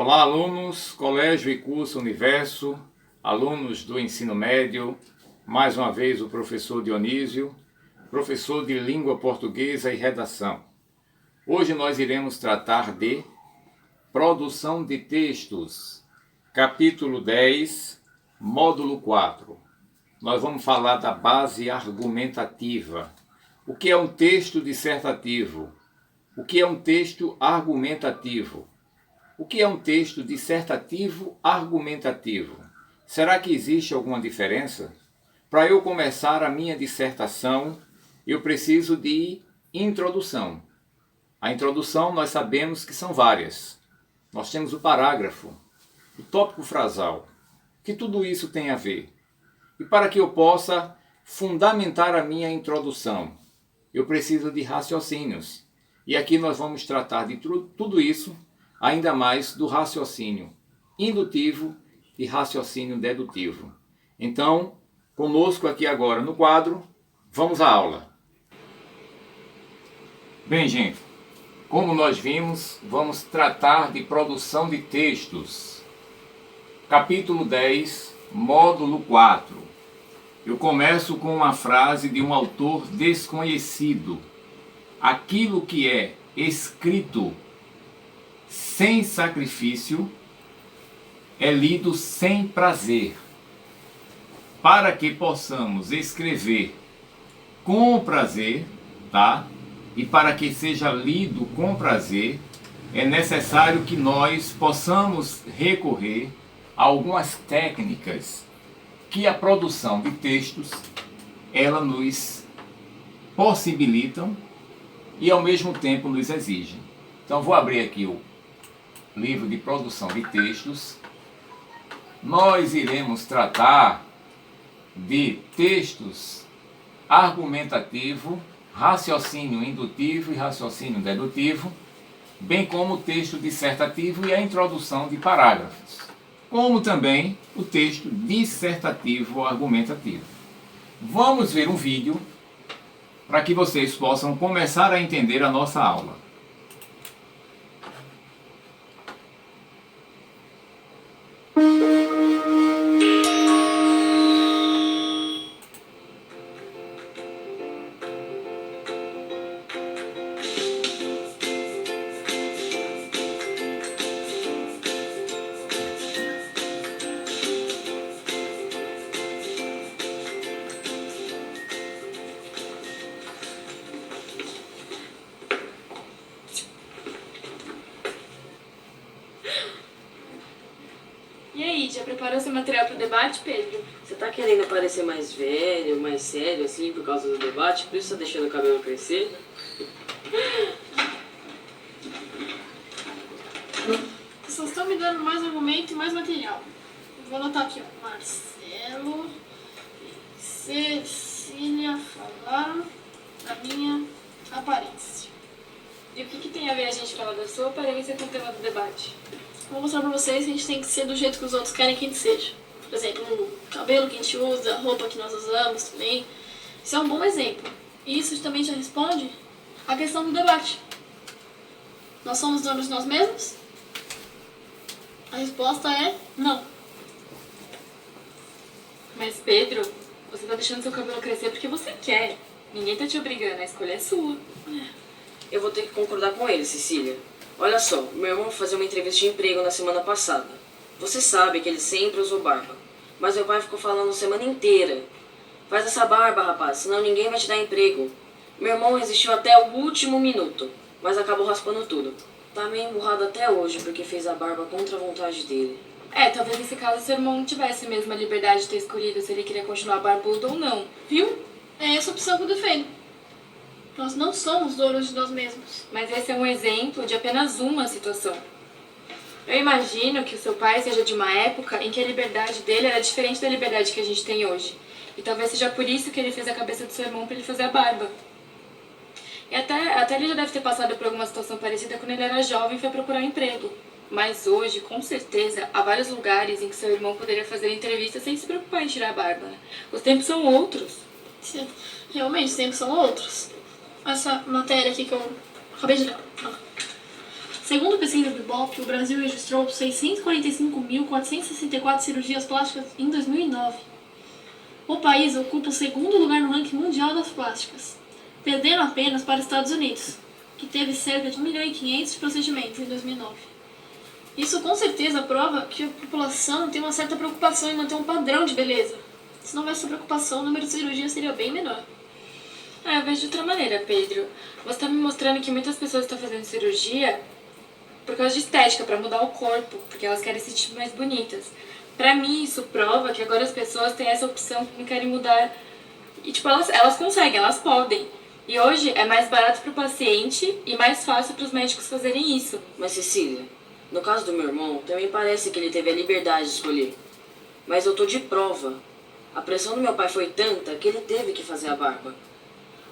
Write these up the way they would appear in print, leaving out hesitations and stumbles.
Olá, alunos, Colégio e Curso Universo, alunos do ensino médio, mais uma vez o professor Dionísio, professor de língua portuguesa e redação. Hoje nós iremos tratar de produção de textos, capítulo 10, módulo 4. Nós vamos falar da base argumentativa. O que é um texto dissertativo? O que é um texto argumentativo? O que é um texto dissertativo argumentativo? Será que existe alguma diferença? Para eu começar a minha dissertação, eu preciso de introdução. A introdução nós sabemos que são várias. Nós temos o parágrafo, o tópico frasal, que tudo isso tem a ver. E para que eu possa fundamentar a minha introdução, eu preciso de raciocínios. E aqui nós vamos tratar de tudo isso, ainda mais do raciocínio indutivo e raciocínio dedutivo. Então, conosco aqui agora no quadro, vamos à aula. Bem, gente, como nós vimos, vamos tratar de produção de textos. Capítulo 10, módulo 4. Eu começo com uma frase de um autor desconhecido. Aquilo que é escrito sem sacrifício é lido sem prazer. Para que possamos escrever com prazer, tá? E para que seja lido com prazer, é necessário que nós possamos recorrer a algumas técnicas que a produção de textos ela nos possibilitam e ao mesmo tempo nos exigem. Então vou abrir aqui o livro de produção de textos. Nós iremos tratar de textos argumentativo, raciocínio indutivo e raciocínio dedutivo, bem como o texto dissertativo e a introdução de parágrafos, como também o texto dissertativo argumentativo. Vamos ver um vídeo para que vocês possam começar a entender a nossa aula. E aí, já preparou seu material para o debate, Pedro? Você tá querendo parecer mais velho, mais sério, assim, por causa do debate? Por isso tá deixando o cabelo crescer? Vocês estão me dando mais argumento e mais material. Eu vou anotar aqui, ó. Marcelo e Cecília falaram da minha aparência. E o que tem a ver a gente falar da sua aparência com o tema do debate? Vou mostrar pra vocês que a gente tem que ser do jeito que os outros querem que a gente seja. Por exemplo, o cabelo que a gente usa, a roupa que nós usamos também. Isso é um bom exemplo. E isso também já responde à questão do debate. Nós somos donos de nós mesmos? A resposta é não. Mas, Pedro, você tá deixando seu cabelo crescer porque você quer. Ninguém tá te obrigando, a escolha é sua. Eu vou ter que concordar com ele, Cecília. Olha só, meu irmão foi fazer uma entrevista de emprego na semana passada. Você sabe que ele sempre usou barba. Mas meu pai ficou falando a semana inteira. Faz essa barba, rapaz, senão ninguém vai te dar emprego. Meu irmão resistiu até o último minuto, mas acabou raspando tudo. Tá meio emburrado até hoje porque fez a barba contra a vontade dele. Talvez nesse caso seu irmão não tivesse mesmo a liberdade de ter escolhido se ele queria continuar barbudo ou não, viu? É essa opção que eu defendo. Nós não somos donos de nós mesmos. Mas esse é um exemplo de apenas uma situação. Eu imagino que o seu pai seja de uma época em que a liberdade dele era diferente da liberdade que a gente tem hoje. E talvez seja por isso que ele fez a cabeça do seu irmão para ele fazer a barba. E até ele já deve ter passado por alguma situação parecida quando ele era jovem e foi procurar um emprego. Mas hoje, com certeza, há vários lugares em que seu irmão poderia fazer entrevista sem se preocupar em tirar a barba. Os tempos são outros. Sim, realmente, os tempos são outros. Essa matéria aqui que eu acabei de ler. Segundo pesquisa do Ibope, o Brasil registrou 645.464 cirurgias plásticas em 2009. O país ocupa o segundo lugar no ranking mundial das plásticas, perdendo apenas para os Estados Unidos, que teve cerca de 1.500.000 de procedimentos em 2009. Isso com certeza prova que a população tem uma certa preocupação em manter um padrão de beleza. Se não houvesse essa preocupação, o número de cirurgias seria bem menor. Eu vejo de outra maneira, Pedro. Você está me mostrando que muitas pessoas estão fazendo cirurgia por causa de estética, para mudar o corpo, porque elas querem se sentir mais bonitas. Pra mim, isso prova que agora as pessoas têm essa opção que não querem mudar. E, tipo, elas conseguem, elas podem. E hoje é mais barato pro paciente e mais fácil pros médicos fazerem isso. Mas, Cecília, no caso do meu irmão, também parece que ele teve a liberdade de escolher. Mas eu tô de prova. A pressão do meu pai foi tanta que ele teve que fazer a barba.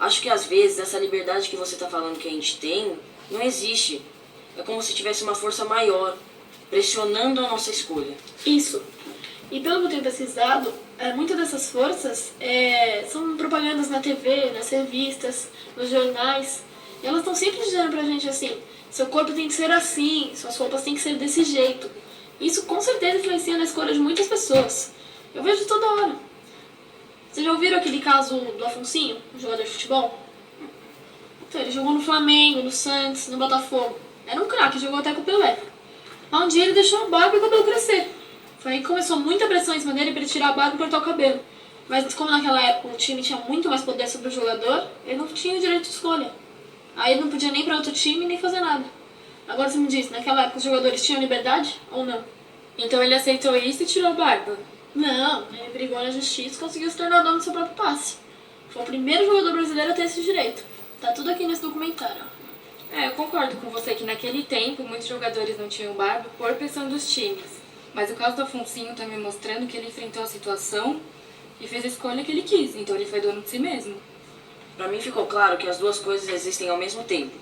Acho que às vezes essa liberdade que você tá falando que a gente tem, não existe. É como se tivesse uma força maior, pressionando a nossa escolha. Isso. E pelo que eu tenho pesquisado, muitas dessas forças são propagandas na TV, nas revistas, nos jornais. E elas estão sempre dizendo pra gente assim, seu corpo tem que ser assim, suas roupas têm que ser desse jeito. Isso com certeza influencia na escolha de muitas pessoas. Eu vejo toda hora. Vocês já ouviram aquele caso do Afonsinho, um jogador de futebol? Então, ele jogou no Flamengo, no Santos, no Botafogo. Era um craque, jogou até com o Pelé. Mas um dia ele deixou a barba e o cabelo crescer. Foi aí que começou muita pressão em cima dele para ele tirar a barba e cortar o cabelo. Mas como naquela época o time tinha muito mais poder sobre o jogador, ele não tinha o direito de escolha. Aí ele não podia nem ir para outro time nem fazer nada. Agora você me diz, naquela época os jogadores tinham liberdade ou não? Então ele aceitou isso e tirou a barba. Não, ele brigou na justiça e conseguiu se tornar dono do seu próprio passe. Foi o primeiro jogador brasileiro a ter esse direito. Tá tudo aqui nesse documentário. Eu concordo com você que naquele tempo muitos jogadores não tinham barba por pressão dos times. Mas o caso do Afonsinho tá me mostrando que ele enfrentou a situação e fez a escolha que ele quis, então ele foi dono de si mesmo. Pra mim ficou claro que as duas coisas existem ao mesmo tempo.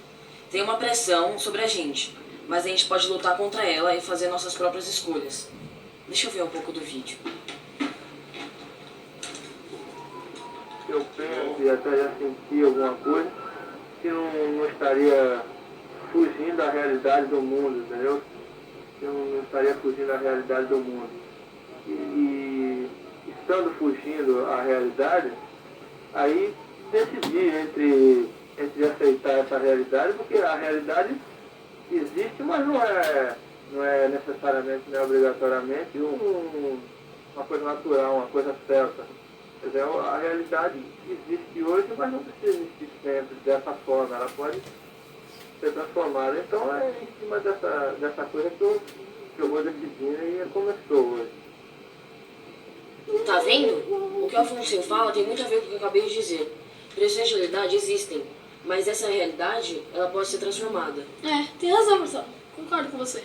Tem uma pressão sobre a gente, mas a gente pode lutar contra ela e fazer nossas próprias escolhas. Deixa eu ver um pouco do vídeo. Eu penso e até já senti alguma coisa que não estaria fugindo da realidade do mundo, entendeu? Eu não estaria fugindo da realidade do mundo. E estando fugindo à realidade, aí decidi entre aceitar essa realidade, porque a realidade existe, mas não é necessariamente, não é obrigatoriamente uma coisa natural, uma coisa certa. Quer dizer, a realidade existe hoje, mas não precisa existir sempre dessa forma, ela pode ser transformada. Então é em cima dessa coisa que eu vou decidindo e começou hoje. Tá vendo? O que o Afonso fala tem muito a ver com o que eu acabei de dizer. Pressões de realidade existem, mas essa realidade, ela pode ser transformada. Tem razão, Marcelo. Concordo com você.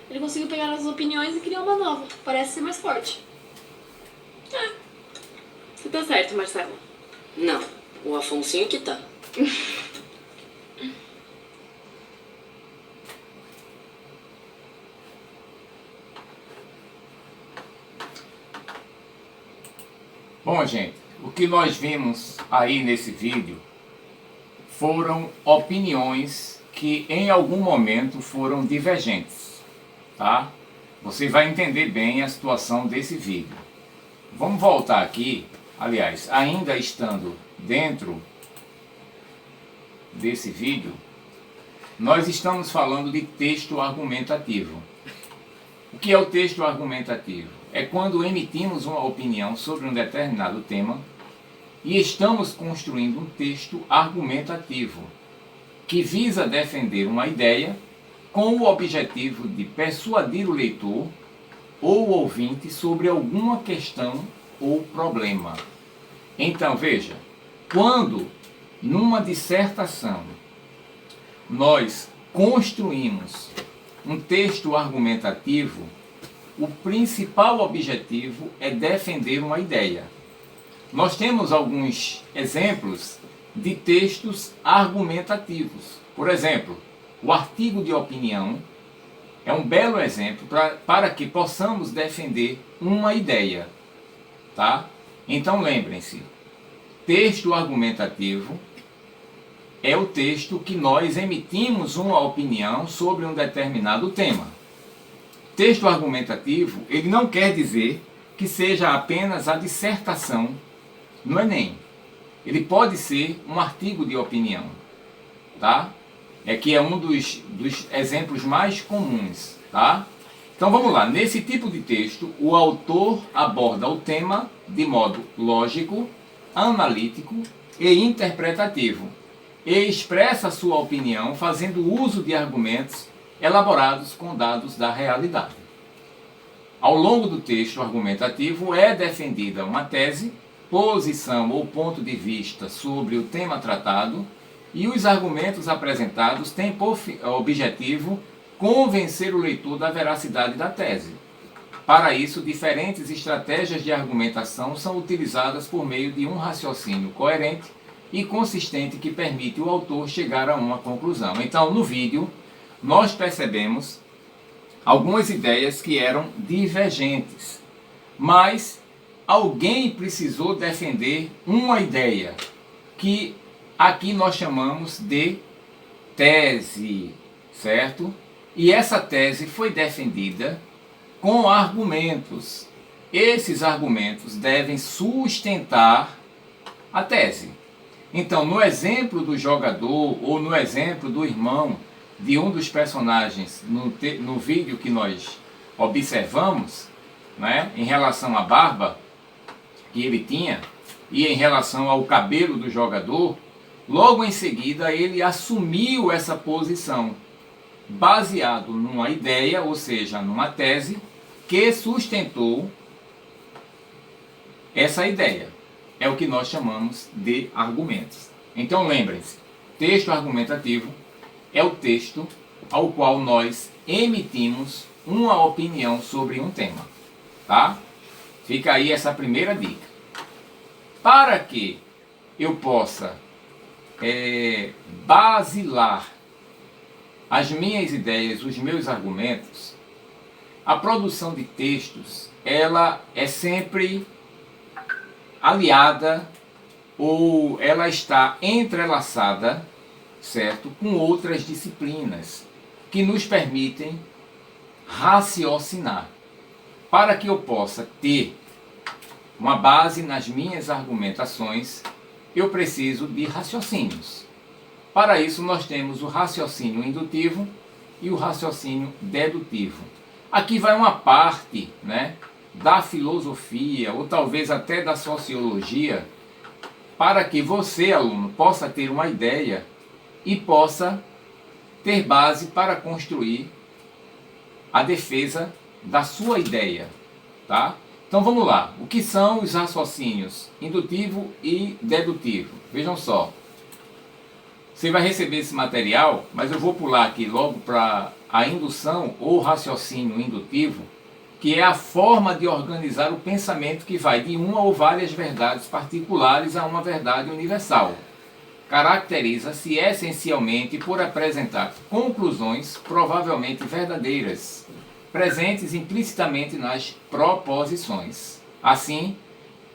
Ele conseguiu pegar as opiniões e criar uma nova. Parece ser mais forte. Você tá certo, Marcelo. Não, o Afonsinho que tá. Bom, gente, o que nós vimos aí nesse vídeo foram opiniões que em algum momento foram divergentes, tá? Você vai entender bem a situação desse vídeo. Vamos voltar aqui, aliás, ainda estando dentro desse vídeo, nós estamos falando de texto argumentativo. O que é o texto argumentativo? É quando emitimos uma opinião sobre um determinado tema e estamos construindo um texto argumentativo que visa defender uma ideia com o objetivo de persuadir o leitor ou o ouvinte sobre alguma questão ou problema. Então, veja, quando numa dissertação nós construímos um texto argumentativo, o principal objetivo é defender uma ideia. Nós temos alguns exemplos de textos argumentativos. Por exemplo, o artigo de opinião é um belo exemplo para que possamos defender uma ideia. Tá? Então lembrem-se, texto argumentativo é o texto que nós emitimos uma opinião sobre um determinado tema. Texto argumentativo, ele não quer dizer que seja apenas a dissertação no Enem. Ele pode ser um artigo de opinião, tá? É que é um dos exemplos mais comuns, tá? Então vamos lá, nesse tipo de texto, o autor aborda o tema de modo lógico, analítico e interpretativo, e expressa sua opinião fazendo uso de argumentos elaborados com dados da realidade. Ao longo do texto argumentativo é defendida uma tese, posição ou ponto de vista sobre o tema tratado, e os argumentos apresentados têm por objetivo convencer o leitor da veracidade da tese. Para isso, diferentes estratégias de argumentação são utilizadas por meio de um raciocínio coerente e consistente que permite o autor chegar a uma conclusão. Então, no vídeo, nós percebemos algumas ideias que eram divergentes, mas alguém precisou defender uma ideia, que aqui nós chamamos de tese, certo? E essa tese foi defendida com argumentos. Esses argumentos devem sustentar a tese. Então, no exemplo do jogador ou no exemplo do irmão de um dos personagens no vídeo que nós observamos, né, em relação à barba que ele tinha e em relação ao cabelo do jogador, logo em seguida ele assumiu essa posição, baseado numa ideia, ou seja, numa tese, que sustentou essa ideia. É o que nós chamamos de argumentos. Então lembrem-se, texto argumentativo é o texto ao qual nós emitimos uma opinião sobre um tema. Tá? Fica aí essa primeira dica. Para que eu possa basilar as minhas ideias, os meus argumentos, a produção de textos, ela é sempre aliada ou ela está entrelaçada, certo, com outras disciplinas que nos permitem raciocinar. Para que eu possa ter uma base nas minhas argumentações, eu preciso de raciocínios. Para isso nós temos o raciocínio indutivo e o raciocínio dedutivo. Aqui vai uma parte, né, da filosofia ou talvez até da sociologia, para que você, aluno, possa ter uma ideia e possa ter base para construir a defesa da sua ideia, tá? Então vamos lá, o que são os raciocínios indutivo e dedutivo? Vejam só, você vai receber esse material, mas eu vou pular aqui logo para a indução ou raciocínio indutivo, que é a forma de organizar o pensamento que vai de uma ou várias verdades particulares a uma verdade universal. Caracteriza-se essencialmente por apresentar conclusões provavelmente verdadeiras, presentes implicitamente nas proposições. Assim,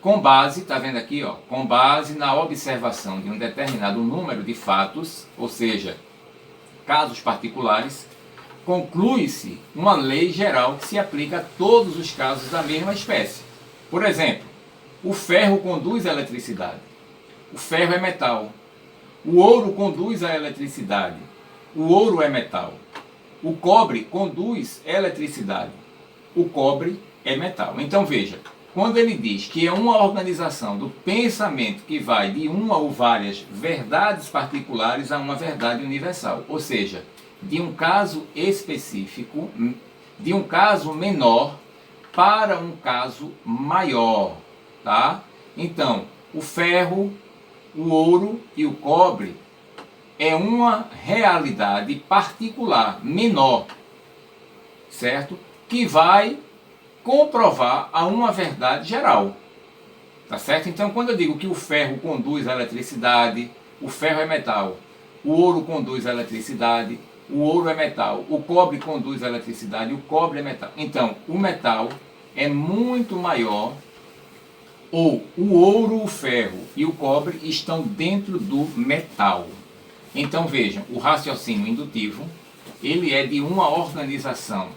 com base, está vendo aqui, ó, com base na observação de um determinado número de fatos, ou seja, casos particulares, conclui-se uma lei geral que se aplica a todos os casos da mesma espécie. Por exemplo, o ferro conduz a eletricidade. O ferro é metal. O ouro conduz a eletricidade. O ouro é metal. O cobre conduz eletricidade. O cobre é metal. Então veja, quando ele diz que é uma organização do pensamento que vai de uma ou várias verdades particulares a uma verdade universal, ou seja, de um caso específico, de um caso menor para um caso maior, tá? Então, o ferro, o ouro e o cobre é uma realidade particular, menor, certo? Que vai comprovar a uma verdade geral, tá certo? Então, quando eu digo que o ferro conduz a eletricidade, o ferro é metal, o ouro conduz a eletricidade, o ouro é metal, o cobre conduz a eletricidade, o cobre é metal. Então, o metal é muito maior, ou o ouro, o ferro e o cobre estão dentro do metal. Então vejam, o raciocínio indutivo, ele é de uma organização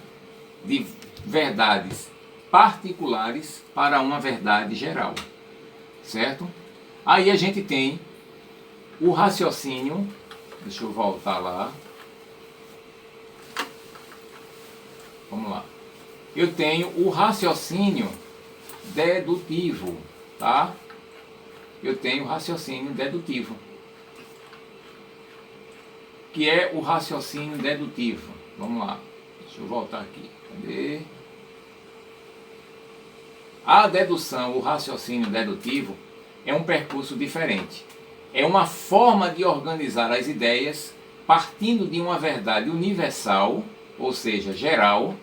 de verdades particulares para uma verdade geral, certo? Aí a gente tem o raciocínio, deixa eu voltar lá, vamos lá, eu tenho o raciocínio dedutivo, tá? Eu tenho o raciocínio dedutivo, que é o raciocínio dedutivo. Vamos lá, deixa eu voltar aqui, cadê? A dedução, o raciocínio dedutivo, é um percurso diferente. É uma forma de organizar as ideias partindo de uma verdade universal, ou seja, geral,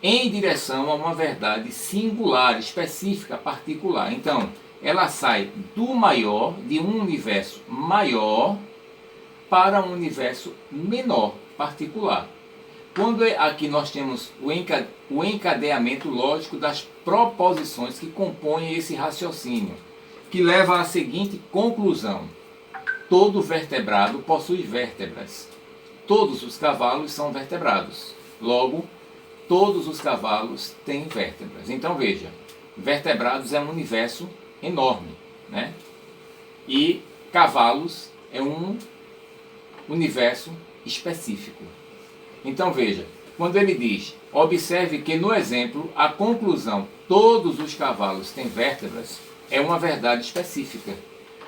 em direção a uma verdade singular, específica, particular. Então, ela sai do maior, de um universo maior, para um universo menor, particular. Quando aqui nós temos o encadeamento lógico das proposições que compõem esse raciocínio, que leva à seguinte conclusão: todo vertebrado possui vértebras. Todos os cavalos são vertebrados. Logo, todos os cavalos têm vértebras. Então veja, vertebrados é um universo enorme, né? E cavalos é um universo específico. Então veja, quando ele diz, observe que no exemplo a conclusão todos os cavalos têm vértebras é uma verdade específica,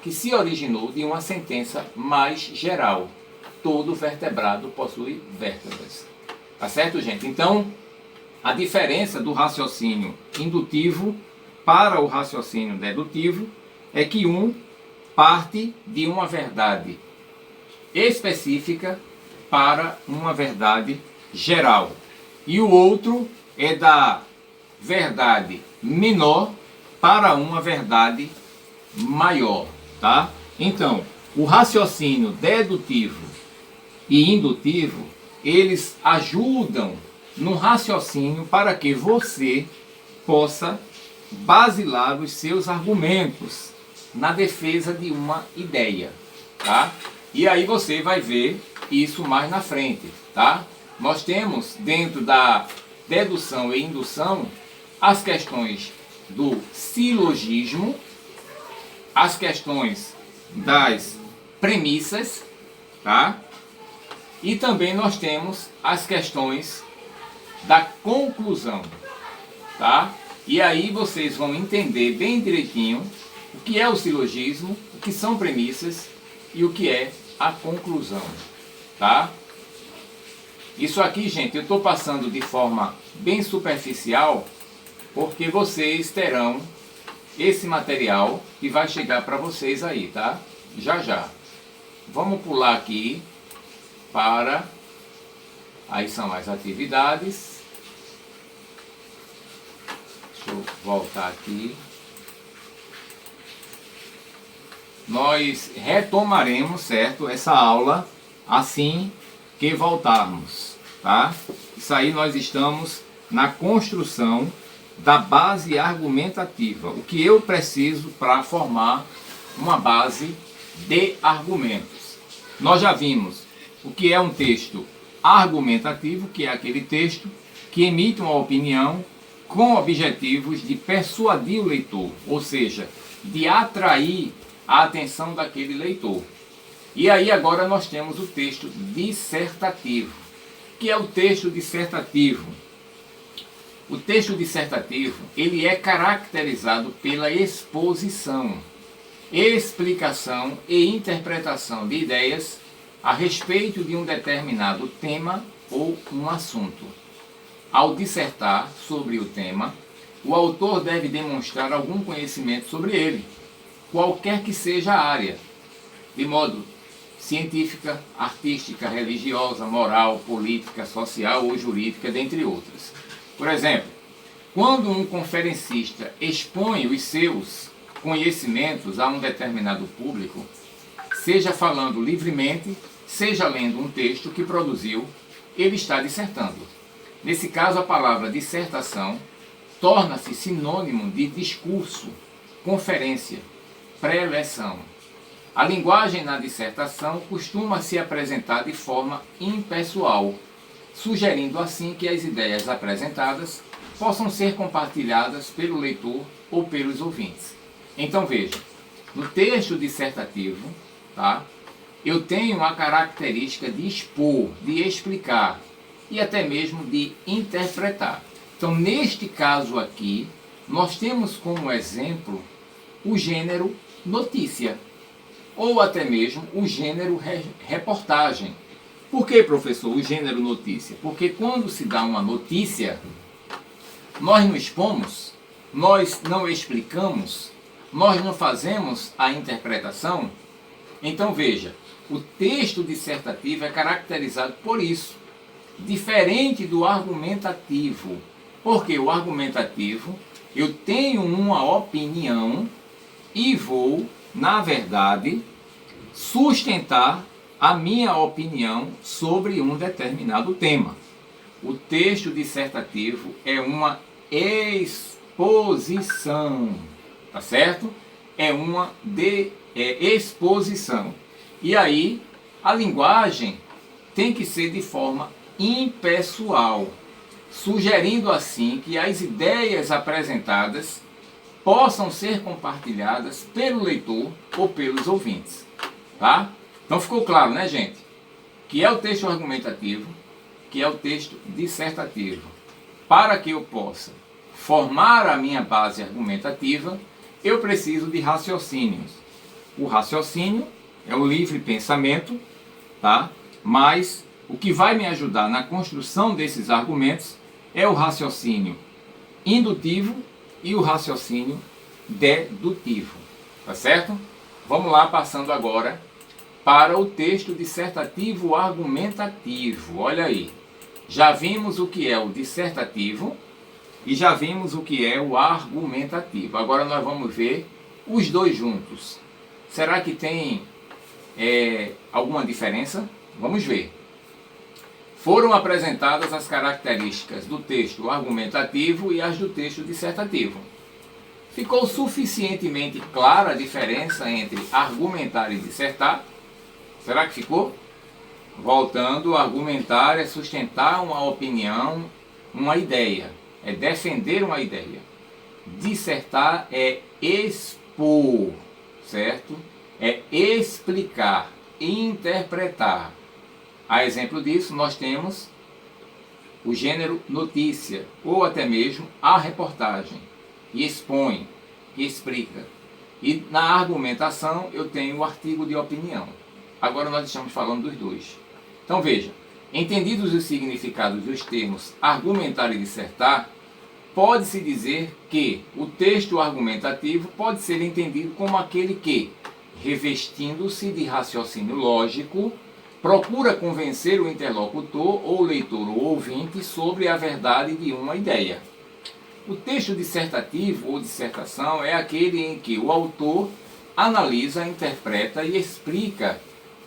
que se originou de uma sentença mais geral. Todo vertebrado possui vértebras. Tá certo, gente? Então, a diferença do raciocínio indutivo para o raciocínio dedutivo é que um parte de uma verdade específica para uma verdade geral. E o outro é da verdade menor para uma verdade maior, tá? Então, o raciocínio dedutivo e indutivo, eles ajudam no raciocínio para que você possa basilar os seus argumentos na defesa de uma ideia, tá? E aí você vai ver isso mais na frente, tá? Nós temos dentro da dedução e indução as questões do silogismo, as questões das premissas, tá? E também nós temos as questões da conclusão, tá? E aí vocês vão entender bem direitinho o que é o silogismo, o que são premissas e o que é a conclusão, tá? Isso aqui, gente, eu estou passando de forma bem superficial, porque vocês terão esse material que vai chegar para vocês aí, tá? Já já. Vamos pular aqui para... Aí são as atividades. Deixa eu voltar aqui. Nós retomaremos, certo, essa aula assim que voltarmos, tá? Isso aí nós estamos na construção da base argumentativa. O que eu preciso para formar uma base de argumentos. Nós já vimos o que é um texto argumentativo, que é aquele texto que emite uma opinião com objetivos de persuadir o leitor, ou seja, de atrair a atenção daquele leitor. E aí agora nós temos o texto dissertativo. O que é o texto dissertativo? O texto dissertativo, ele é caracterizado pela exposição, explicação e interpretação de ideias a respeito de um determinado tema ou um assunto. Ao dissertar sobre o tema, o autor deve demonstrar algum conhecimento sobre ele, qualquer que seja a área, de modo científica, artística, religiosa, moral, política, social ou jurídica, dentre outras. Por exemplo, quando um conferencista expõe os seus conhecimentos a um determinado público, seja falando livremente, seja lendo um texto que produziu, ele está dissertando. Nesse caso, a palavra dissertação torna-se sinônimo de discurso, conferência, preleção. A linguagem na dissertação costuma se apresentar de forma impessoal, sugerindo assim que as ideias apresentadas possam ser compartilhadas pelo leitor ou pelos ouvintes. Então veja, no texto dissertativo, tá, eu tenho a característica de expor, de explicar e até mesmo de interpretar. Então, neste caso aqui, nós temos como exemplo o gênero notícia, ou até mesmo o gênero reportagem. Por que, professor, o gênero notícia? Porque quando se dá uma notícia, nós não expomos, nós não explicamos, nós não fazemos a interpretação. Então veja, o texto dissertativo é caracterizado por isso, diferente do argumentativo. Porque o argumentativo, eu tenho uma opinião e vou, na verdade, sustentar a minha opinião sobre um determinado tema. O texto dissertativo é uma exposição, tá certo? É uma exposição. E aí, a linguagem tem que ser de forma impessoal, sugerindo assim que as ideias apresentadas possam ser compartilhadas pelo leitor ou pelos ouvintes, tá? Então ficou claro, né, gente? Que é o texto argumentativo, que é o texto dissertativo. Para que eu possa formar a minha base argumentativa, eu preciso de raciocínios. O raciocínio é o livre pensamento, tá? Mas o que vai me ajudar na construção desses argumentos é o raciocínio indutivo e o raciocínio dedutivo, tá certo? Vamos lá, passando agora para o texto dissertativo argumentativo. Olha aí, já vimos o que é o dissertativo e já vimos o que é o argumentativo. Agora nós vamos ver os dois juntos. Será que tem alguma diferença? Vamos ver. Foram apresentadas as características do texto argumentativo e as do texto dissertativo. Ficou suficientemente clara a diferença entre argumentar e dissertar? Será que ficou? Voltando, argumentar é sustentar uma opinião, uma ideia, é defender uma ideia. Dissertar é expor, certo? É explicar, interpretar. A exemplo disso, nós temos o gênero notícia, ou até mesmo a reportagem, que expõe, que explica. E na argumentação eu tenho o artigo de opinião. Agora nós estamos falando dos dois. Então veja, entendidos os significados dos termos argumentar e dissertar, pode-se dizer que o texto argumentativo pode ser entendido como aquele que, revestindo-se de raciocínio lógico, procura convencer o interlocutor ou leitor ou ouvinte sobre a verdade de uma ideia. O texto dissertativo ou dissertação é aquele em que o autor analisa, interpreta e explica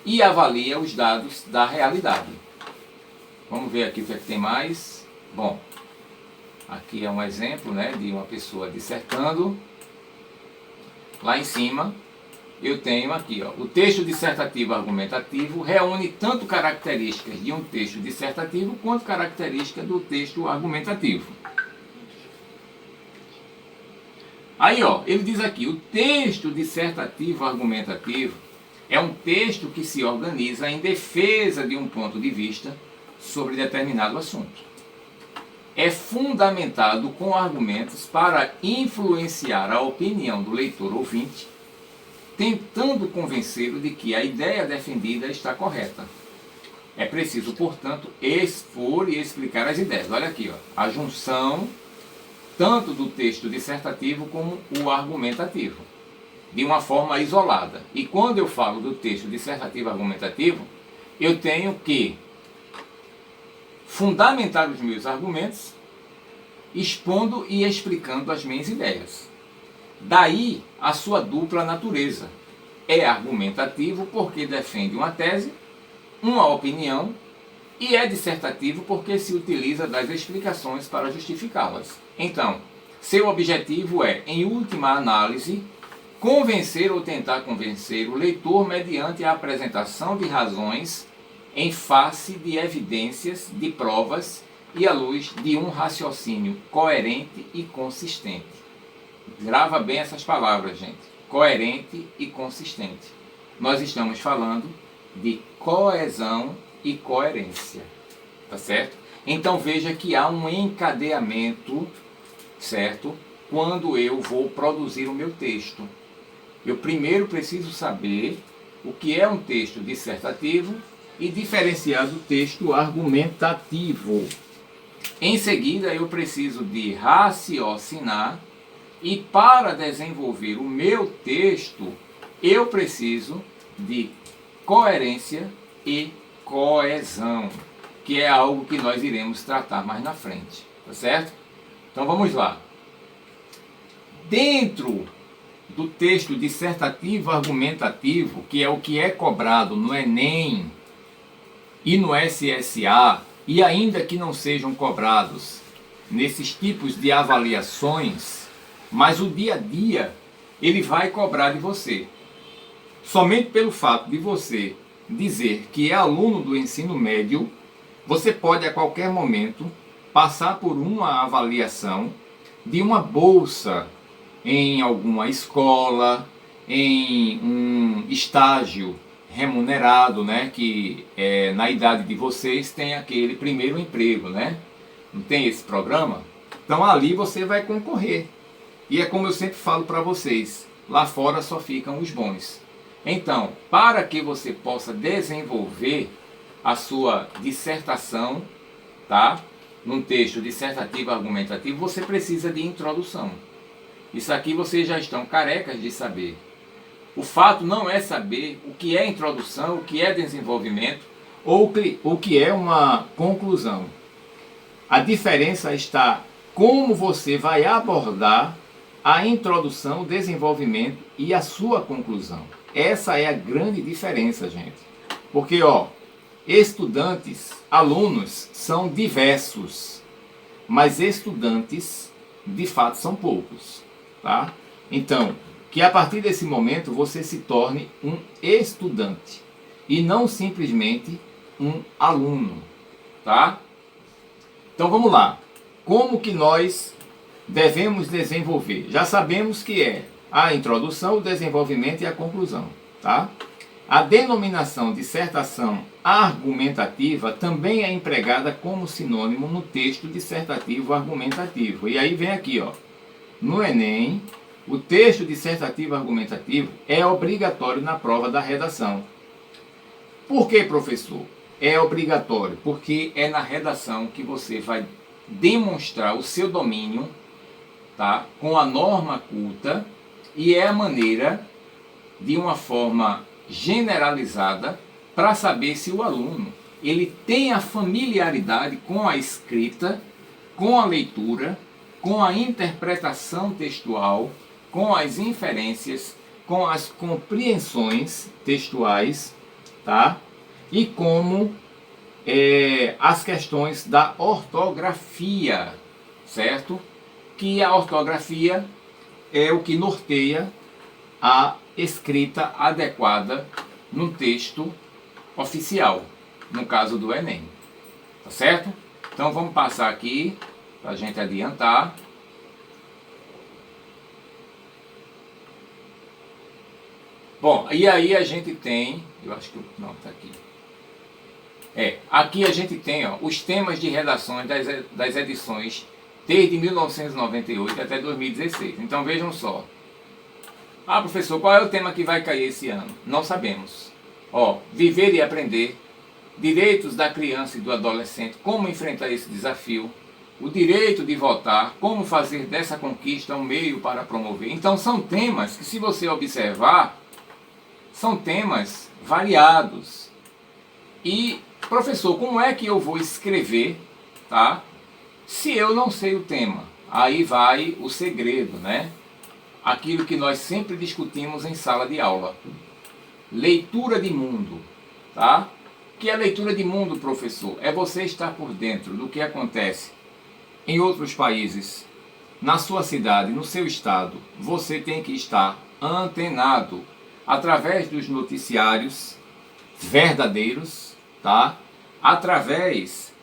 e avalia os dados da realidade. Vamos ver aqui o que é que tem mais. Bom, aqui é um exemplo, né, de uma pessoa dissertando. Lá em cima eu tenho aqui, ó, o texto dissertativo argumentativo reúne tanto características de um texto dissertativo quanto características do texto argumentativo. Aí, ó, ele diz aqui, o texto dissertativo argumentativo é um texto que se organiza em defesa de um ponto de vista sobre determinado assunto. É fundamentado com argumentos para influenciar a opinião do leitor ouvinte, tentando convencê-lo de que a ideia defendida está correta. É preciso, portanto, expor e explicar as ideias. Olha aqui, ó, a junção tanto do texto dissertativo como o argumentativo, de uma forma isolada. E quando eu falo do texto dissertativo argumentativo, eu tenho que fundamentar os meus argumentos, expondo e explicando as minhas ideias. Daí a sua dupla natureza. É argumentativo porque defende uma tese, uma opinião, e é dissertativo porque se utiliza das explicações para justificá-las. Então, seu objetivo é, em última análise, convencer ou tentar convencer o leitor mediante a apresentação de razões em face de evidências, de provas e à luz de um raciocínio coerente e consistente. Grava bem essas palavras, gente. Coerente e consistente. Nós estamos falando de coesão e coerência. Tá certo? Então veja que há um encadeamento, certo? Quando eu vou produzir o meu texto. Eu primeiro preciso saber o que é um texto dissertativo e diferenciar do texto argumentativo. Em seguida, eu preciso de raciocinar e para desenvolver o meu texto, eu preciso de coerência e coesão, que é algo que nós iremos tratar mais na frente, tá certo? Então vamos lá. Dentro do texto dissertativo argumentativo, que é o que é cobrado no Enem e no SSA, e ainda que não sejam cobrados nesses tipos de avaliações, mas o dia a dia ele vai cobrar de você. Somente pelo fato de você dizer que é aluno do ensino médio, você pode a qualquer momento passar por uma avaliação de uma bolsa em alguma escola, em um estágio remunerado, né, que na idade de vocês tem aquele primeiro emprego, né? Não tem esse programa? Então ali você vai concorrer. E é como eu sempre falo para vocês, lá fora só ficam os bons. Então, para que você possa desenvolver a sua dissertação, tá? Num texto dissertativo argumentativo, você precisa de introdução. Isso aqui vocês já estão carecas de saber. O fato não é saber o que é introdução, o que é desenvolvimento ou o que é uma conclusão. A diferença está como você vai abordar a introdução, o desenvolvimento e a sua conclusão. Essa é a grande diferença, gente. Porque, estudantes, alunos são diversos, mas estudantes, de fato, são poucos, tá? Então, que a partir desse momento você se torne um estudante e não simplesmente um aluno, tá? Então vamos lá. Como que nós devemos desenvolver? Já sabemos que é a introdução, o desenvolvimento e a conclusão, tá? A denominação dissertação argumentativa também é empregada como sinônimo no texto dissertativo argumentativo. E aí vem aqui, no Enem, o texto dissertativo argumentativo é obrigatório na prova da redação. Por que, professor? É obrigatório porque é na redação que você vai demonstrar o seu domínio, tá? Com a norma culta, e é a maneira, de uma forma generalizada, para saber se o aluno ele tem a familiaridade com a escrita, com a leitura, com a interpretação textual, com as inferências, com as compreensões textuais, tá? E como as questões da ortografia, certo? Que a ortografia é o que norteia a escrita adequada num texto oficial, no caso do Enem, tá certo? Então vamos passar aqui para a gente adiantar. Bom, e aí a gente tem, eu acho que não, está aqui. Aqui a gente tem os temas de redações das edições desde 1998 até 2016. Então vejam só. Ah, professor, qual é o tema que vai cair esse ano? Não sabemos. Viver e aprender, direitos da criança e do adolescente, como enfrentar esse desafio, o direito de votar, como fazer dessa conquista um meio para promover. Então são temas que, se você observar, são temas variados. E, professor, como é que eu vou escrever, tá? Se eu não sei o tema? Aí vai o segredo, né? Aquilo que nós sempre discutimos em sala de aula. Leitura de mundo, tá? Que é a leitura de mundo, professor? É você estar por dentro do que acontece em outros países, na sua cidade, no seu estado. Você tem que estar antenado através dos noticiários verdadeiros, tá? Através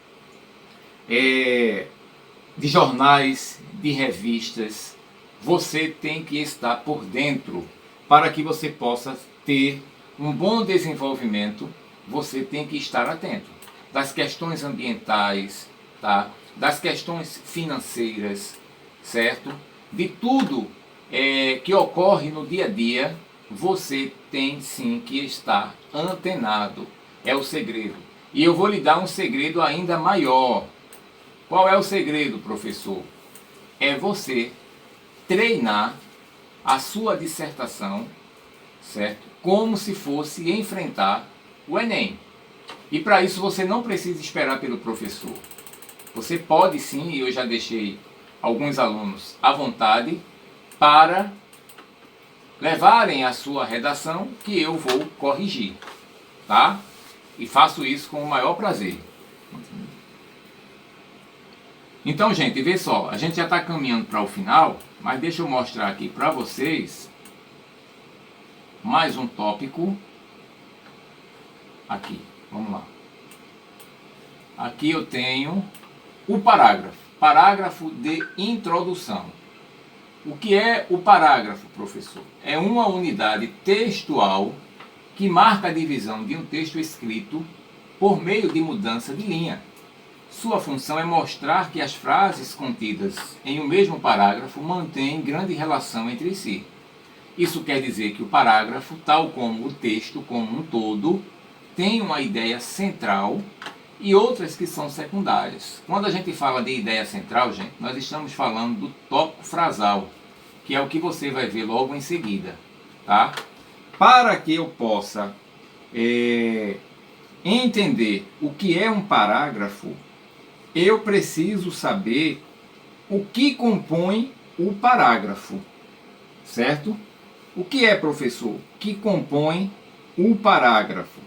de jornais, de revistas. Você tem que estar por dentro para que você possa ter um bom desenvolvimento. Você tem que estar atento das questões ambientais, tá? Das questões financeiras, certo? De tudo que ocorre no dia a dia, você tem sim que estar antenado. É o segredo. E eu vou lhe dar um segredo ainda maior. Qual é o segredo, professor? É você treinar a sua dissertação, certo? Como se fosse enfrentar o Enem. E para isso você não precisa esperar pelo professor. Você pode sim, e eu já deixei alguns alunos à vontade, para levarem a sua redação que eu vou corrigir, tá? E faço isso com o maior prazer. Então, gente, vê só, a gente já está caminhando para o final, mas deixa eu mostrar aqui para vocês mais um tópico. Aqui, vamos lá. Aqui eu tenho o parágrafo, parágrafo de introdução. O que é o parágrafo, professor? É uma unidade textual que marca a divisão de um texto escrito por meio de mudança de linha. Sua função é mostrar que as frases contidas em um mesmo parágrafo mantêm grande relação entre si. Isso quer dizer que o parágrafo, tal como o texto como um todo, tem uma ideia central e outras que são secundárias. Quando a gente fala de ideia central, gente, nós estamos falando do tópico frasal, que é o que você vai ver logo em seguida, tá? Para que eu possa entender o que é um parágrafo, eu preciso saber o que compõe o parágrafo, certo? O que é, professor? O que compõe o parágrafo?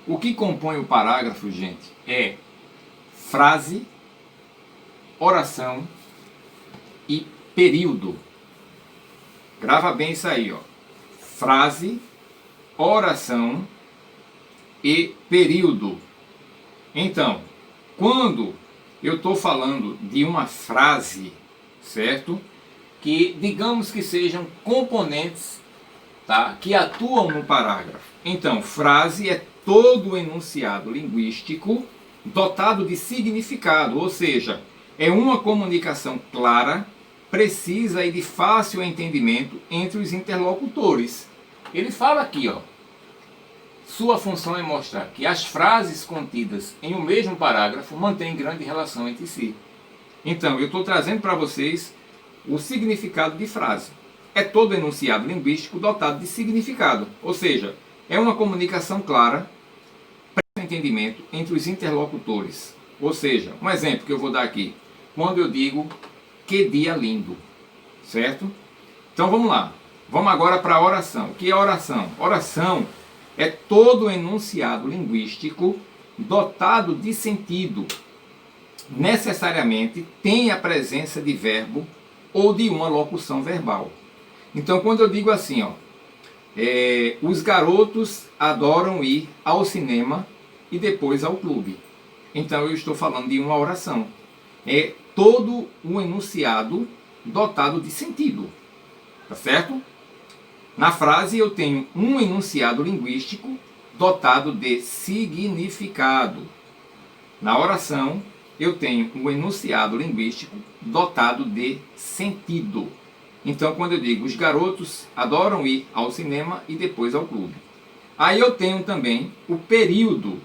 O que compõe o parágrafo, gente, é frase, oração e período. Grava bem isso aí, ó. Frase, oração e período. Então, quando eu estou falando de uma frase, certo? Que digamos que sejam componentes, tá? Que atuam no parágrafo. Então, frase é todo o enunciado linguístico dotado de significado, ou seja, é uma comunicação clara, precisa e de fácil entendimento entre os interlocutores. Ele fala aqui, ó. Sua função é mostrar que as frases contidas em um mesmo parágrafo mantêm grande relação entre si. Então, eu estou trazendo para vocês o significado de frase. É todo enunciado linguístico dotado de significado, ou seja, é uma comunicação clara, entendimento entre os interlocutores. Ou seja, um exemplo que eu vou dar aqui, quando eu digo que dia lindo, certo? Então vamos lá, vamos agora para a oração. O que é oração? Oração é todo enunciado linguístico dotado de sentido, necessariamente tem a presença de verbo ou de uma locução verbal. Então quando eu digo assim, ó, os garotos adoram ir ao cinema e depois ao clube. Então eu estou falando de uma oração. É todo um enunciado dotado de sentido. Tá certo? Na frase eu tenho um enunciado linguístico dotado de significado. Na oração eu tenho um enunciado linguístico dotado de sentido. Então quando eu digo os garotos adoram ir ao cinema e depois ao clube. Aí eu tenho também o período.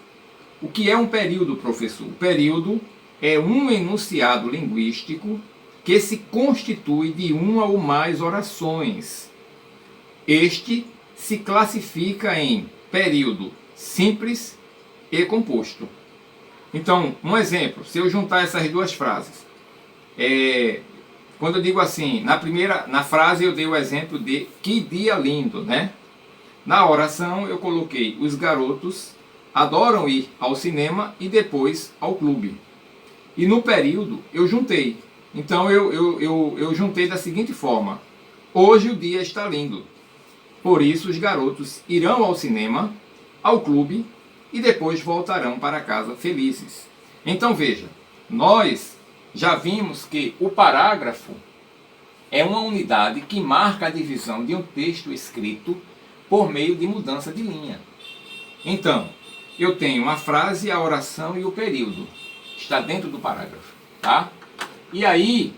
O que é um período, professor? O período é um enunciado linguístico que se constitui de uma ou mais orações. Este se classifica em período simples e composto. Então, um exemplo, se eu juntar essas duas frases, quando eu digo assim, na frase eu dei o exemplo de que dia lindo, né? Na oração eu coloquei os garotos adoram ir ao cinema e depois ao clube. E no período eu juntei. Então eu juntei da seguinte forma: hoje o dia está lindo. Por isso, os garotos irão ao cinema, ao clube e depois voltarão para casa felizes. Então veja, nós já vimos que o parágrafo é uma unidade que marca a divisão de um texto escrito por meio de mudança de linha. Então, eu tenho a frase, a oração e o período. Está dentro do parágrafo, tá? E aí,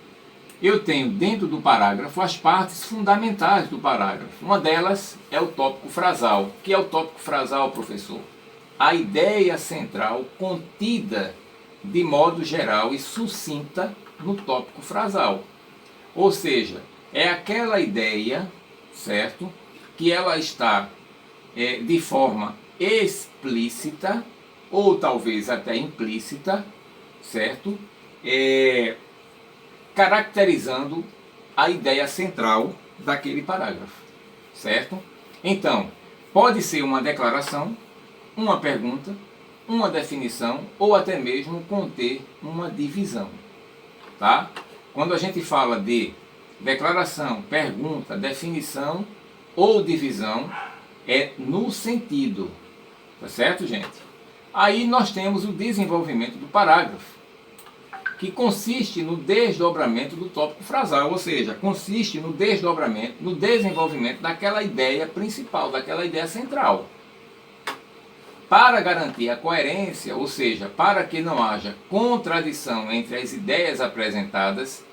eu tenho dentro do parágrafo as partes fundamentais do parágrafo. Uma delas é o tópico frasal. O que é o tópico frasal, professor? A ideia central contida de modo geral e sucinta no tópico frasal. Ou seja, é aquela ideia, certo? Que ela está de forma explícita ou talvez até implícita, certo? Caracterizando a ideia central daquele parágrafo, certo? Então, pode ser uma declaração, uma pergunta, uma definição ou até mesmo conter uma divisão, tá? Quando a gente fala de declaração, pergunta, definição ou divisão, é no sentido, tá certo, gente? Aí nós temos o desenvolvimento do parágrafo, que consiste no desdobramento do tópico frasal, ou seja, consiste no desdobramento, no desenvolvimento daquela ideia principal, daquela ideia central. Para garantir a coerência, ou seja, para que não haja contradição entre as ideias apresentadas,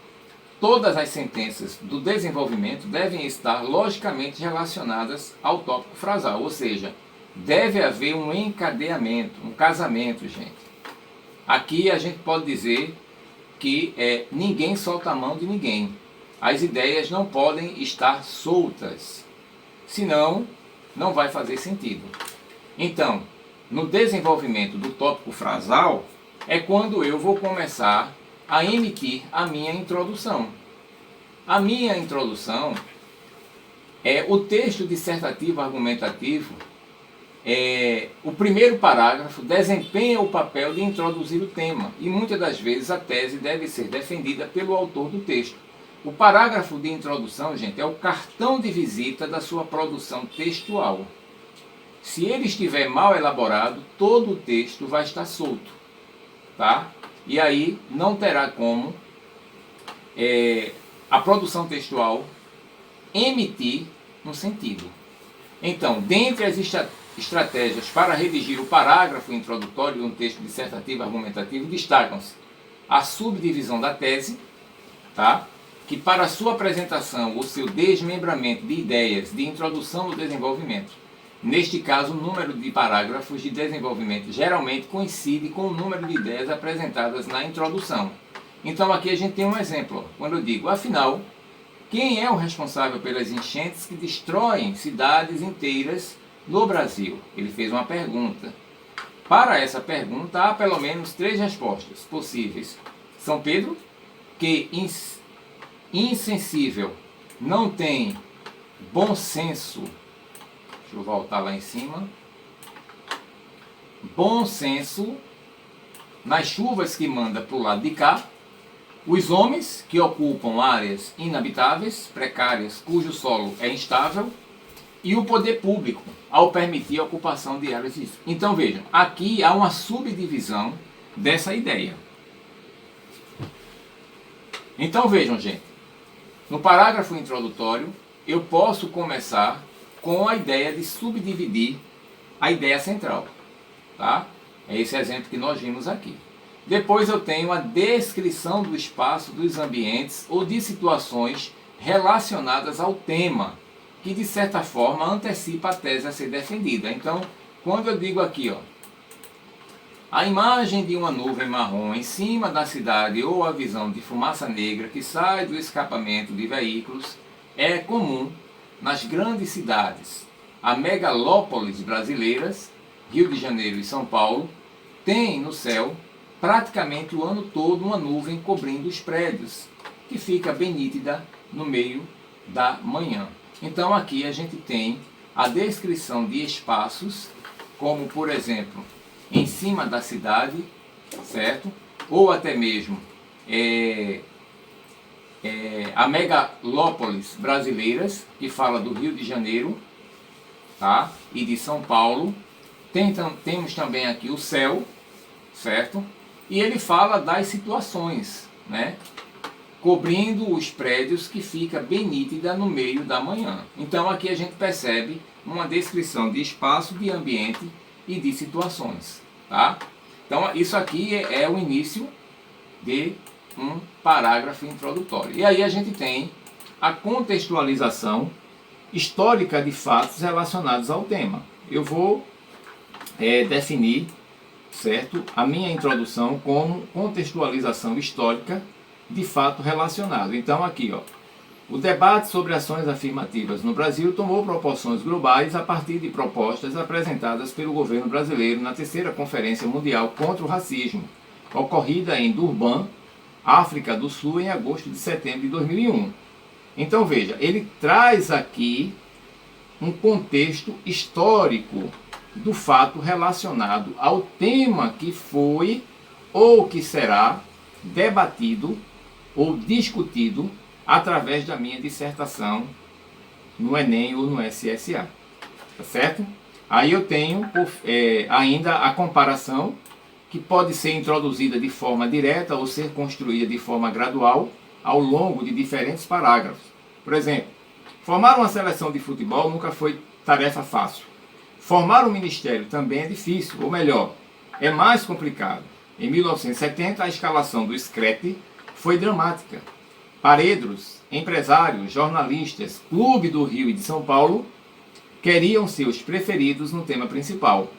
todas as sentenças do desenvolvimento devem estar logicamente relacionadas ao tópico frasal, ou seja, deve haver um encadeamento, um casamento, gente. Aqui a gente pode dizer que ninguém solta a mão de ninguém. As ideias não podem estar soltas, senão não vai fazer sentido. Então, no desenvolvimento do tópico frasal, é quando eu vou começar a emitir a minha introdução. A minha introdução é o texto dissertativo argumentativo. O primeiro parágrafo desempenha o papel de introduzir o tema e muitas das vezes a tese deve ser defendida pelo autor do texto. O parágrafo de introdução, gente, é o cartão de visita da sua produção textual. Se ele estiver mal elaborado, todo o texto vai estar solto, tá? E aí não terá como a produção textual emitir um sentido. Então, dentre as estratégias para redigir o parágrafo introdutório de um texto dissertativo argumentativo, destacam-se a subdivisão da tese, tá? Que para sua apresentação ou seu desmembramento de ideias de introdução no desenvolvimento, neste caso o número de parágrafos de desenvolvimento geralmente coincide com o número de ideias apresentadas na introdução. Então aqui a gente tem um exemplo, quando eu digo, afinal, quem é o responsável pelas enchentes que destroem cidades inteiras no Brasil? Ele fez uma pergunta. Para essa pergunta, há pelo menos 3 respostas possíveis. São Pedro, que insensível, não tem bom senso. Deixa eu voltar lá em cima. Bom senso nas chuvas que manda para o lado de cá. Os homens que ocupam áreas inabitáveis, precárias, cujo solo é instável. E o poder público, ao permitir a ocupação de áreas. Então vejam, aqui há uma subdivisão dessa ideia. Então vejam, gente, no parágrafo introdutório, eu posso começar com a ideia de subdividir a ideia central, tá? É esse exemplo que nós vimos aqui. Depois eu tenho a descrição do espaço, dos ambientes ou de situações relacionadas ao tema, que de certa forma antecipa a tese a ser defendida. Então, quando eu digo aqui, ó, a imagem de uma nuvem marrom em cima da cidade ou a visão de fumaça negra que sai do escapamento de veículos é comum nas grandes cidades. A megalópolis brasileiras, Rio de Janeiro e São Paulo, tem no céu praticamente o ano todo uma nuvem cobrindo os prédios, que fica bem nítida no meio da manhã. Então aqui a gente tem a descrição de espaços, como por exemplo, em cima da cidade, certo? Ou até mesmo a megalópolis brasileiras, que fala do Rio de Janeiro, tá? E de São Paulo. Temos também aqui o céu, certo? E ele fala das situações, né? Cobrindo os prédios que fica bem nítida no meio da manhã. Então aqui a gente percebe uma descrição de espaço, de ambiente e de situações, tá? Então isso aqui é o início de um parágrafo introdutório. E aí a gente tem a contextualização histórica de fatos relacionados ao tema. Eu vou definir, certo, a minha introdução como contextualização histórica de fato relacionado. Então aqui, ó, o debate sobre ações afirmativas no Brasil tomou proporções globais a partir de propostas apresentadas pelo governo brasileiro na terceira Conferência Mundial contra o Racismo, ocorrida em Durban, África do Sul, em agosto de setembro de 2001. Então veja, ele traz aqui um contexto histórico do fato relacionado ao tema que foi ou que será debatido ou discutido através da minha dissertação no Enem ou no SSA, tá certo? Aí eu tenho ainda a comparação, que pode ser introduzida de forma direta ou ser construída de forma gradual ao longo de diferentes parágrafos. Por exemplo, formar uma seleção de futebol nunca foi tarefa fácil. Formar um ministério também é difícil, ou melhor, é mais complicado. Em 1970, a escalação do Screte foi dramática. Paredros, empresários, jornalistas, Clube do Rio e de São Paulo queriam ser os preferidos no tema principal.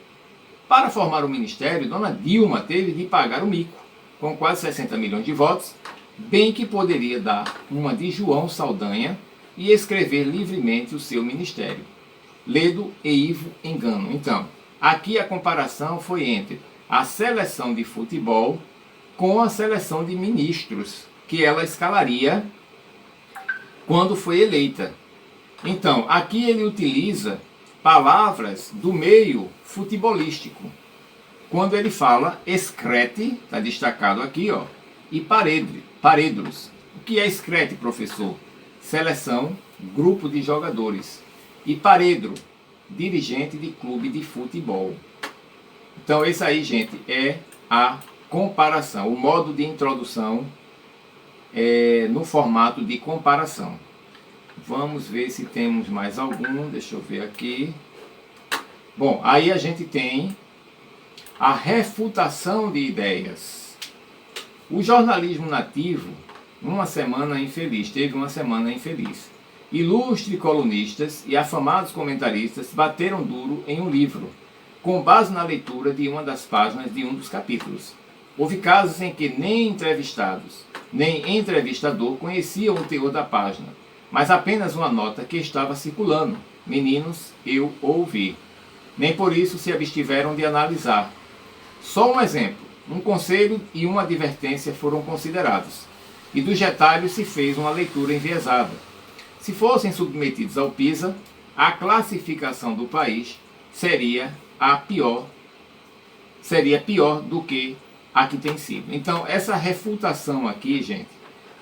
Para formar o ministério, Dona Dilma teve de pagar o mico, com quase 60 milhões de votos, bem que poderia dar uma de João Saldanha e escrever livremente o seu ministério. Ledo e Ivo Engano. Então, aqui a comparação foi entre a seleção de futebol com a seleção de ministros que ela escalaria quando foi eleita. Então, aqui ele utiliza palavras do meio futebolístico. Quando ele fala Screte, está destacado aqui, ó, e Paredros. O que é Screte, professor? Seleção, grupo de jogadores. E Paredro, dirigente de clube de futebol. Então, esse aí, gente, é a comparação, o modo de introdução no formato de comparação. Vamos ver se temos mais algum, deixa eu ver aqui. Bom, aí a gente tem a refutação de ideias. O jornalismo nativo, teve uma semana infeliz. Ilustres colunistas e afamados comentaristas bateram duro em um livro, com base na leitura de uma das páginas de um dos capítulos. Houve casos em que nem entrevistados, nem entrevistador conheciam o teor da página, mas apenas uma nota que estava circulando. Meninos, eu ouvi. Nem por isso se abstiveram de analisar. Só um exemplo, um conselho e uma advertência foram considerados, e dos retalhos se fez uma leitura enviesada. Se fossem submetidos ao PISA, a classificação do país seria pior do que a que tem sido. Então, essa refutação aqui, gente,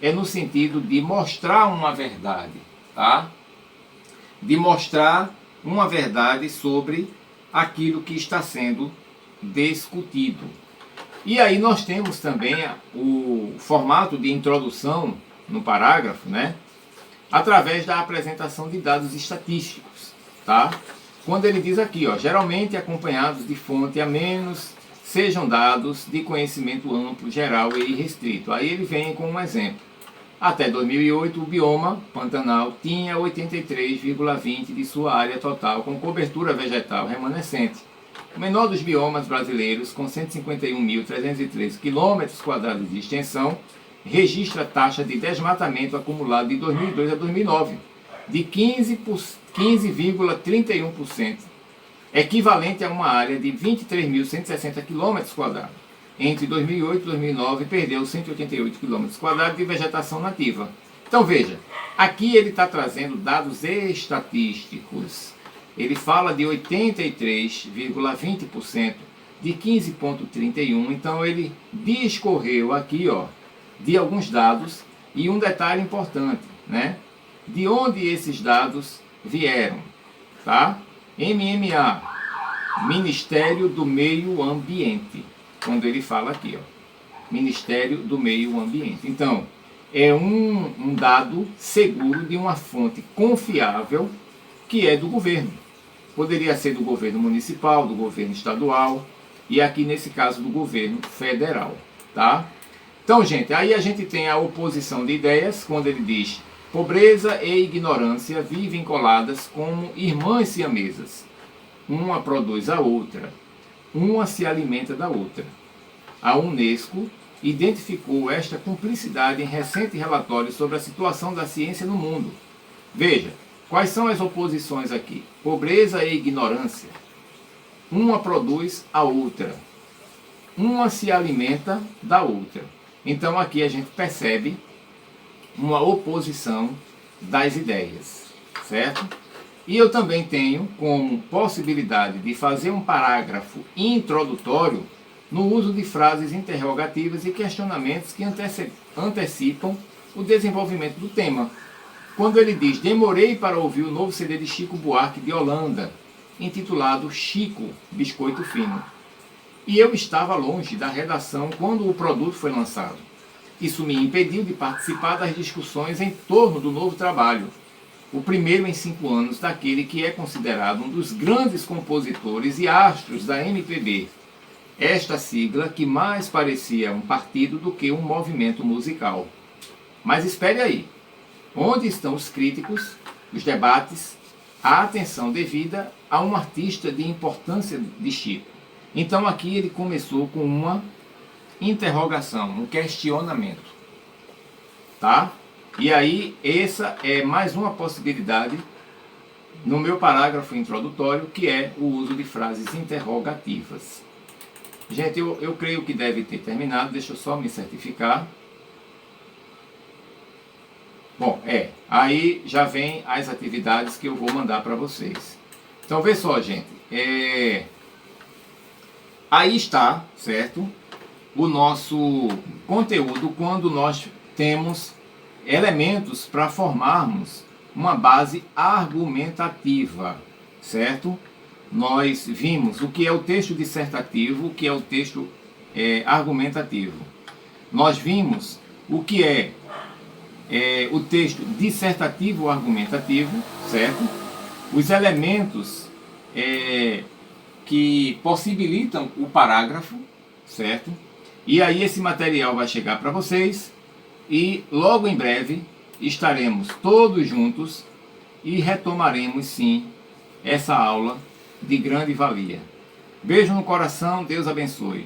é no sentido de mostrar uma verdade, tá? De mostrar uma verdade sobre aquilo que está sendo discutido. E aí nós temos também o formato de introdução no parágrafo, né? Através da apresentação de dados estatísticos, tá? Quando ele diz aqui, ó, geralmente acompanhados de fonte a menos, sejam dados de conhecimento amplo, geral e irrestrito. Aí ele vem com um exemplo. Até 2008, o bioma Pantanal tinha 83,20% de sua área total com cobertura vegetal remanescente. O menor dos biomas brasileiros, com 151.313 km² de extensão, registra taxa de desmatamento acumulado de 2002 a 2009 de 15,31%, equivalente a uma área de 23.160 km². Entre 2008 e 2009, perdeu 188 km² de vegetação nativa. Então veja, aqui ele está trazendo dados estatísticos. Ele fala de 83,20% de 15,31%. Então ele discorreu aqui, ó, de alguns dados e um detalhe importante, né? De onde esses dados vieram, tá? MMA, Ministério do Meio Ambiente. Quando ele fala aqui, ó, Ministério do Meio Ambiente. Então, é um dado seguro de uma fonte confiável que é do governo. Poderia ser do governo municipal, do governo estadual e aqui nesse caso do governo federal, tá? Então, gente, aí a gente tem a oposição de ideias quando ele diz: pobreza e ignorância vivem coladas como irmãs siamesas. Uma produz a outra, uma se alimenta da outra. A Unesco identificou esta cumplicidade em recente relatório sobre a situação da ciência no mundo. Veja, quais são as oposições aqui? Pobreza e ignorância. Uma produz a outra. Uma se alimenta da outra. Então aqui a gente percebe uma oposição das ideias, certo? E eu também tenho como possibilidade de fazer um parágrafo introdutório no uso de frases interrogativas e questionamentos que antecipam o desenvolvimento do tema. Quando ele diz: demorei para ouvir o novo CD de Chico Buarque de Holanda, intitulado Chico, Biscoito Fino. E eu estava longe da redação quando o produto foi lançado. Isso me impediu de participar das discussões em torno do novo trabalho, o primeiro em 5 anos daquele que é considerado um dos grandes compositores e astros da MPB. Esta sigla que mais parecia um partido do que um movimento musical. Mas espere aí. Onde estão os críticos, os debates, a atenção devida a um artista de importância de Chico? Então aqui ele começou com uma interrogação, um questionamento. Tá? E aí essa é mais uma possibilidade no meu parágrafo introdutório, que é o uso de frases interrogativas. Gente, eu creio que deve ter terminado, deixa eu só me certificar. Bom, aí já vem as atividades que eu vou mandar para vocês. Então, vê só, gente. Aí está, certo? O nosso conteúdo quando nós temos elementos para formarmos uma base argumentativa, certo? Nós vimos o que é o texto dissertativo, o que é o texto argumentativo. Nós vimos o que é o texto dissertativo argumentativo, certo? Os elementos que possibilitam o parágrafo, certo? E aí esse material vai chegar para vocês e logo em breve estaremos todos juntos e retomaremos sim essa aula de grande valia. Beijo no coração, Deus abençoe.